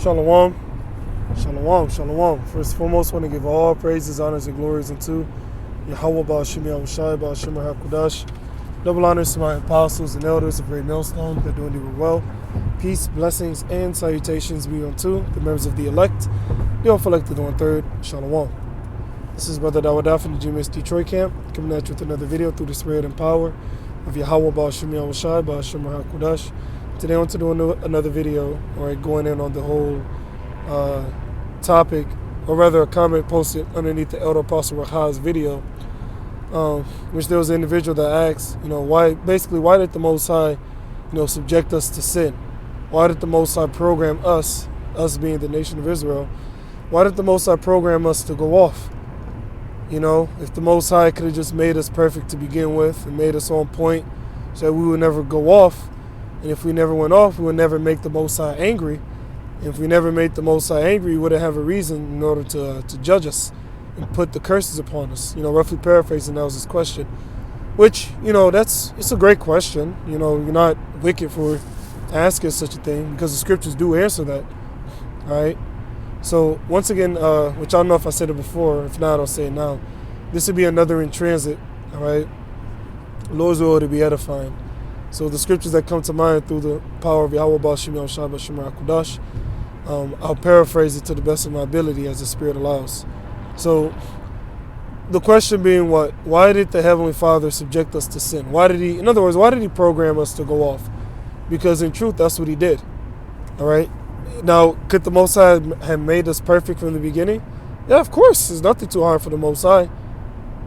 Shalom, shalom, shalom. First and foremost, I want to give all praises, honors, and glories unto Yahweh Ba'ashim Yahushai, Ba'ashim HaKodash. Double honors to my apostles and elders of Great Millstone. They're doing it well. Peace, blessings, and salutations be unto the members of the elect, the all-elected 1/3. Shalom. This is Brother Dawadah from the GMS Detroit camp, coming at you with another video through the spirit and power of Yahweh Ba'ashim Yahushai, Ba'ashim HaKodash. Today I want to do another video, going in on the whole topic, or rather a comment posted underneath the Elder Apostle Raha's video, which there was an individual that asked, why did the Most High, subject us to sin? Why did the Most High program us being the nation of Israel, why did the Most High program us to go off? If the Most High could have just made us perfect to begin with and made us on point so that we would never go off, and if we never went off, we would never make the Most High angry. And if we never made the Most High angry, we wouldn't have a reason in order to judge us and put the curses upon us. Roughly paraphrasing, that was his question. Which, it's a great question. You're not wicked for asking such a thing, because the scriptures do answer that. All right? So, once again, which I don't know if I said it before. If not, I'll say it now. This would be another in transit. All right? Lord's will to be edifying. So the scriptures that come to mind through the power of Yahweh Ba'ashim Yahushai Ba'ashim HaKodash, I'll paraphrase it to the best of my ability as the Spirit allows. So the question being what? Why did the Heavenly Father subject us to sin? Why did he program us to go off? Because in truth, that's what he did. All right? Now, could the Most High have made us perfect from the beginning? Yeah, of course. There's nothing too hard for the Most High.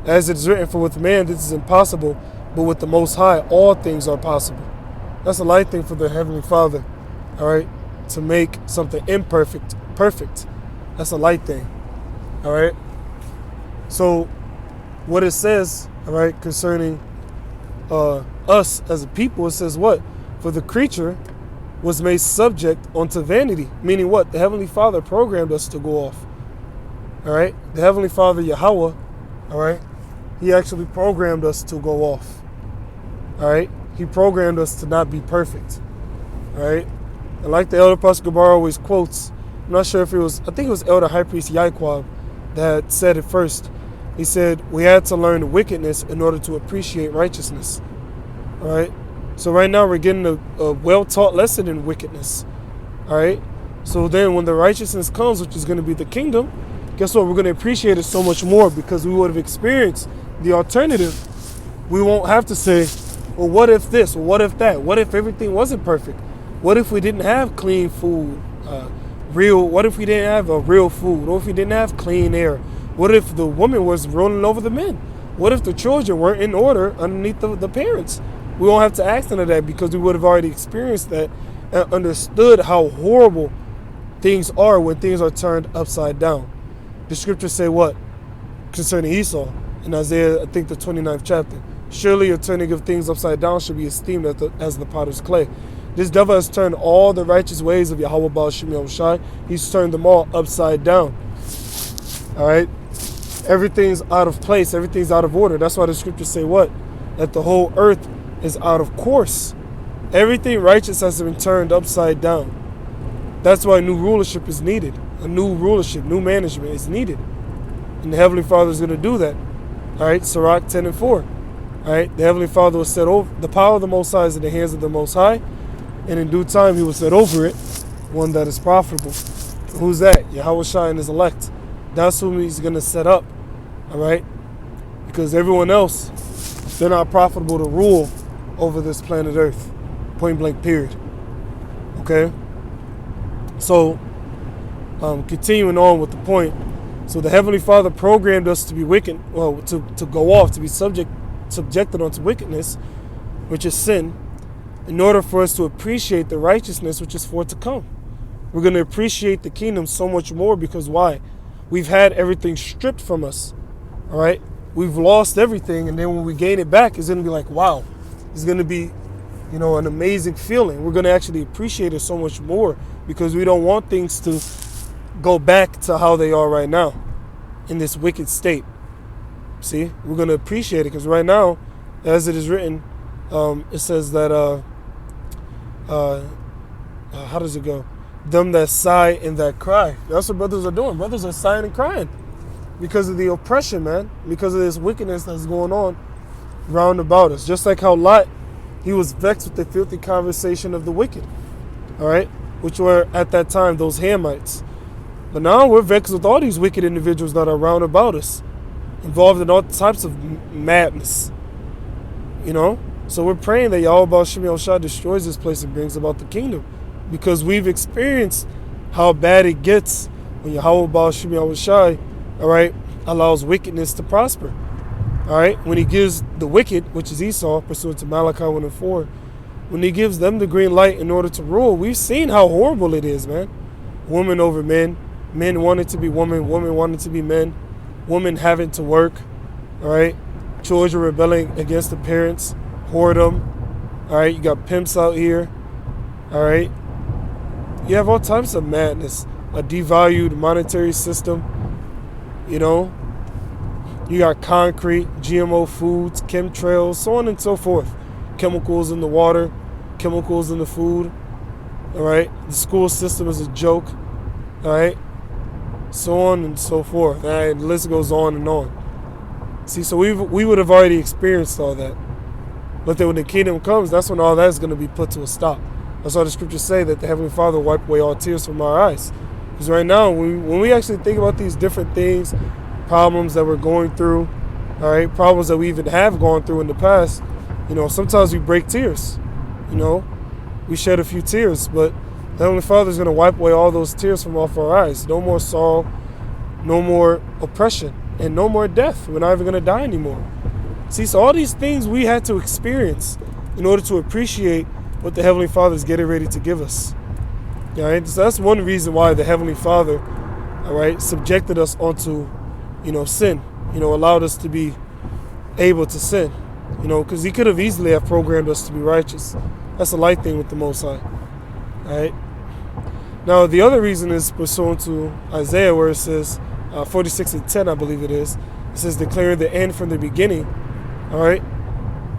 As it is written, for with man this is impossible, but with the Most High, all things are possible. That's a light thing for the Heavenly Father, all right? To make something imperfect perfect. That's a light thing, all right? So, what it says, all right, concerning us as a people, it says what? For the creature was made subject unto vanity. Meaning what? The Heavenly Father programmed us to go off, all right? The Heavenly Father, Yahweh, all right? He actually programmed us to go off. All right, he programmed us to not be perfect. All right, and like the Elder Apostle Gabar always quotes, I'm not sure if I think it was Elder High Priest Yaquab that said it first. He said we had to learn wickedness in order to appreciate righteousness. All right, so right now we're getting a well-taught lesson in wickedness. All right, so then when the righteousness comes, which is going to be the kingdom, guess what? We're going to appreciate it so much more because we would have experienced the alternative. We won't have to say, well, what if this? Or what if that? What if everything wasn't perfect? What if we didn't have clean food, what if we didn't have a real food? What if we didn't have clean air? What if the woman was rolling over the men? What if the children weren't in order underneath the parents? We won't have to ask none of that because we would have already experienced that and understood how horrible things are when things are turned upside down. The scriptures say what? Concerning Esau in Isaiah, I think the 29th chapter. Surely your turning of things upside down should be esteemed as the potter's clay. This devil has turned all the righteous ways of Yahweh Ba'ashim Yahushai. He's turned them all upside down. All right? Everything's out of place. Everything's out of order. That's why the scriptures say what? That the whole earth is out of course. Everything righteous has been turned upside down. That's why new rulership is needed. A new rulership, new management is needed. And the Heavenly Father is going to do that. All right? Sirach 10:4. All right, the Heavenly Father will set over the power of the Most High is in the hands of the Most High, and in due time He will set over it one that is profitable. Who's that? Yahweh Shai and His elect. That's who He's going to set up. All right, because everyone else, they're not profitable to rule over this planet Earth. Point blank. Period. Okay. So, continuing on with the point. So the Heavenly Father programmed us to be wicked, well, to go off, to be subjected unto wickedness, which is sin, in order for us to appreciate the righteousness which is for to come. We're going to appreciate the kingdom so much more because why? We've had everything stripped from us. All right? We've lost everything, and then when we gain it back, it's going to be like, wow. It's going to be, an amazing feeling. We're going to actually appreciate it so much more because we don't want things to go back to how they are right now in this wicked state. See, we're going to appreciate it because right now, as it is written, it says that, how does it go? them that sigh and that cry. That's what brothers are doing. Brothers are sighing and crying because of the oppression, man, because of this wickedness that's going on round about us. Just like how Lot, he was vexed with the filthy conversation of the wicked, all right, which were at that time those Hamites. But now we're vexed with all these wicked individuals that are round about us, involved in all types of madness, you know. So we're praying that Yahweh Shem Yahushua destroys this place and brings about the kingdom, because we've experienced how bad it gets when Yahweh Shem Yahushua, all right, allows wickedness to prosper. All right, when he gives the wicked, which is Esau, pursuant to Malachi 1:4, when he gives them the green light in order to rule, we've seen how horrible it is, man. Woman over men, men wanting to be women, women wanting to be men, women having to work, all right, children rebelling against the parents, whoredom, all right, you got pimps out here, all right. You have all types of madness, a devalued monetary system, you know. You got concrete, GMO foods, chemtrails, so on and so forth. Chemicals in the water, chemicals in the food, all right? The school system is a joke, all right? So on and so forth. All right? The list goes on and on. See, so we would have already experienced all that. But then when the kingdom comes, that's when all that's going to be put to a stop. That's why the scriptures say that the Heavenly Father will wipe away all tears from our eyes. Because right now, when we actually think about these different things, problems that we're going through, all right, problems that we even have gone through in the past, you know, sometimes we break tears, you know, we shed a few tears, but the Heavenly Father is going to wipe away all those tears from off our eyes. No more sorrow, no more oppression, and no more death. We're not even going to die anymore. See, so all these things we had to experience in order to appreciate what the Heavenly Father is getting ready to give us. All right, so that's one reason why the Heavenly Father, all right, subjected us onto, you know, sin, you know, allowed us to be able to sin, you know, because he could have easily have programmed us to be righteous. That's a light thing with the Most High, all right? Now, the other reason is pursuant to Isaiah, where it says, 46:10, I believe it is, it says, declaring the end from the beginning, all right?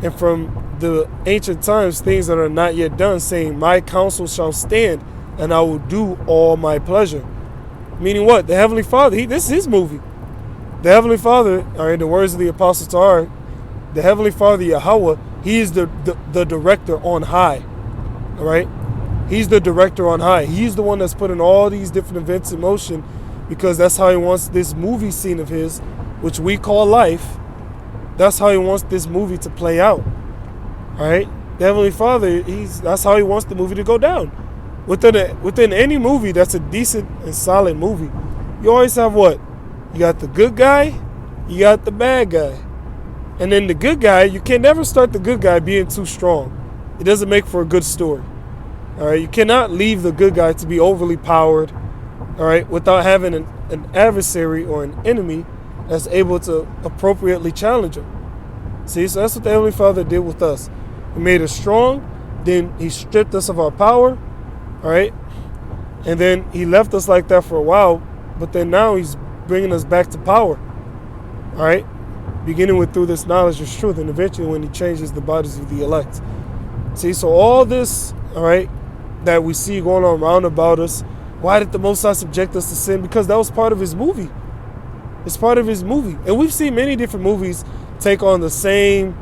And from the ancient times, things that are not yet done, saying, my counsel shall stand, and I will do all my pleasure. Meaning what? The Heavenly Father, this is his movie. The Heavenly Father, all right, the words of the Apostle Tahar, the Heavenly Father, Yahweh, he is the director on high, all right? He's the director on high. He's the one that's putting all these different events in motion, because that's how he wants this movie scene of his, which we call life, that's how he wants this movie to play out, all right? The Heavenly Father, that's how he wants the movie to go down. Within any movie that's a decent and solid movie, you always have what? You got the good guy, you got the bad guy. And then the good guy, you can never start the good guy being too strong. It doesn't make for a good story. All right, you cannot leave the good guy to be overly powered, all right, without having an adversary or an enemy that's able to appropriately challenge him. See, so that's what the Heavenly Father did with us. He made us strong, then he stripped us of our power, all right, and then he left us like that for a while, but then now he's bringing us back to power, all right, beginning with through this knowledge of truth, and eventually when he changes the bodies of the elect. See, so all this, all right, that we see going on round about us, why did the Most High subject us to sin? Because that was part of his movie. It's part of his movie. And we've seen many different movies take on the same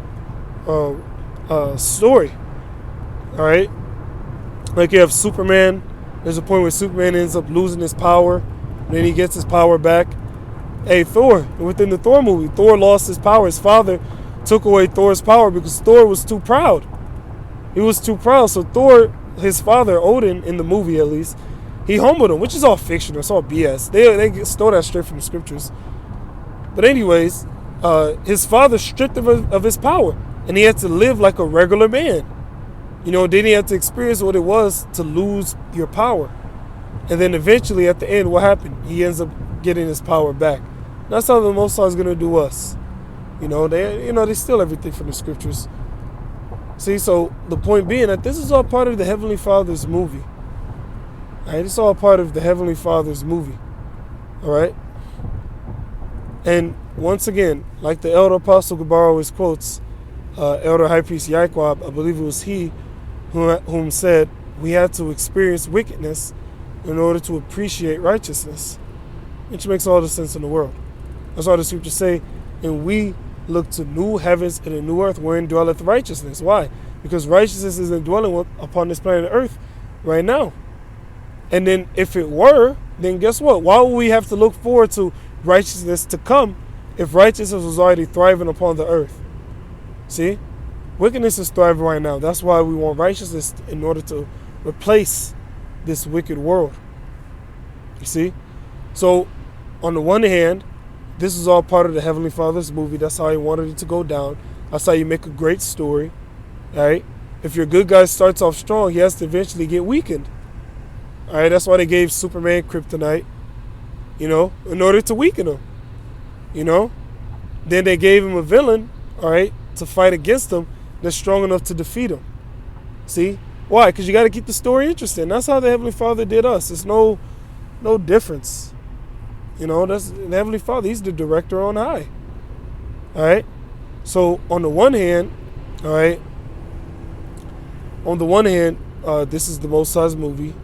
story, all right? Like you have Superman. There's a point where Superman ends up losing his power, and then he gets his power back. Hey, Thor, within the Thor movie, Thor lost his power. His father took away Thor's power because Thor was too proud. He was too proud. So Thor, his father, Odin, in the movie at least, he humbled him, which is all fiction. It's all BS. They stole that straight from the scriptures. But anyways, his father stripped him of his power, and he had to live like a regular man. You know, then he had to experience what it was to lose your power. And then eventually, at the end, what happened? He ends up getting his power back. That's how the Most High is going to do us. You know, they steal everything from the scriptures. See, so the point being that this is all part of the Heavenly Father's movie. All right, it's all part of the Heavenly Father's movie. All right? And once again, like the Elder Apostle Gabar always quotes, Elder High Priest Yaquab, I believe it was he whom said, we had to experience wickedness in order to appreciate righteousness, which makes all the sense in the world. That's why the scriptures say, and we look to new heavens and a new earth wherein dwelleth righteousness. Why? Because righteousness isn't dwelling upon this planet Earth right now. And then if it were, then guess what? Why would we have to look forward to righteousness to come if righteousness was already thriving upon the earth? See? Wickedness is thriving right now. That's why we want righteousness in order to replace this wicked world. You see? So, on the one hand, this is all part of the Heavenly Father's movie. That's how he wanted it to go down. That's how you make a great story. Alright? If your good guy starts off strong, he has to eventually get weakened. Alright? That's why they gave Superman kryptonite, in order to weaken him. Then they gave him a villain, alright, to fight against him that's strong enough to defeat him. See? Why? Because you got to keep the story interesting. That's how the Heavenly Father did us. It's no difference. That's the Heavenly Father. He's the director on high. Alright? So, on the one hand, alright, this is the Most High's movie.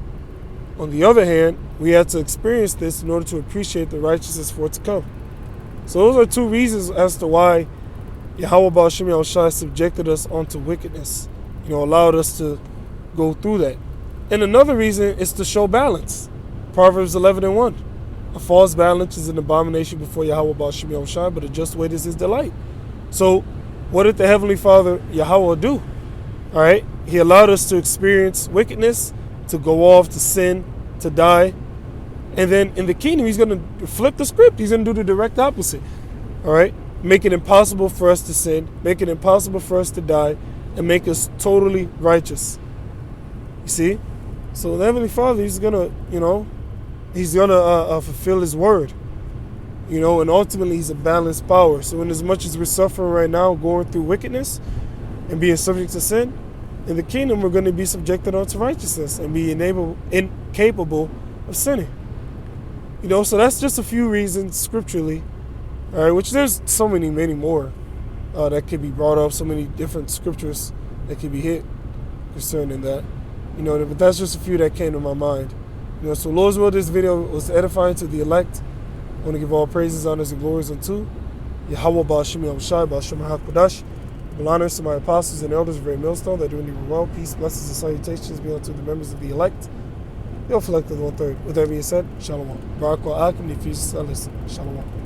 On the other hand, we had to experience this in order to appreciate the righteousness for it to come. So those are two reasons as to why Yahweh Ba'ashem Yahushua subjected us onto wickedness. Allowed us to go through that. And another reason is to show balance. Proverbs 11:1. A false balance is an abomination before Yahweh Ba'ashem Yahushua, but a just weight is his delight. So what did the Heavenly Father Yahweh do? Alright? He allowed us to experience wickedness, to go off, to sin, to die. And then in the kingdom, he's going to flip the script. He's going to do the direct opposite. Alright? Make it impossible for us to sin, make it impossible for us to die, and make us totally righteous. You see? So the Heavenly Father, he's going to, fulfill his word. And ultimately he's a balanced power. So in as much as we're suffering right now, going through wickedness and being subject to sin, in the kingdom we're going to be subjected unto righteousness and be incapable of sinning. So that's just a few reasons scripturally, all right, which there's so many more that could be brought up, so many different scriptures that could be hit concerning that. But that's just a few that came to my mind. So Lord's will, this video was edifying to the elect. I want to give all praises, honors, and glories unto Yahweh Ba'ashem Yahushua, Ba'ashem HaKadosh. Honors to my apostles and elders of Great Millstone that doing you well. Peace, blessings, and salutations be unto the members of the elect. The elect of the 1/3. With that being said, Shalom. Barak Akim, the feast, Shalom.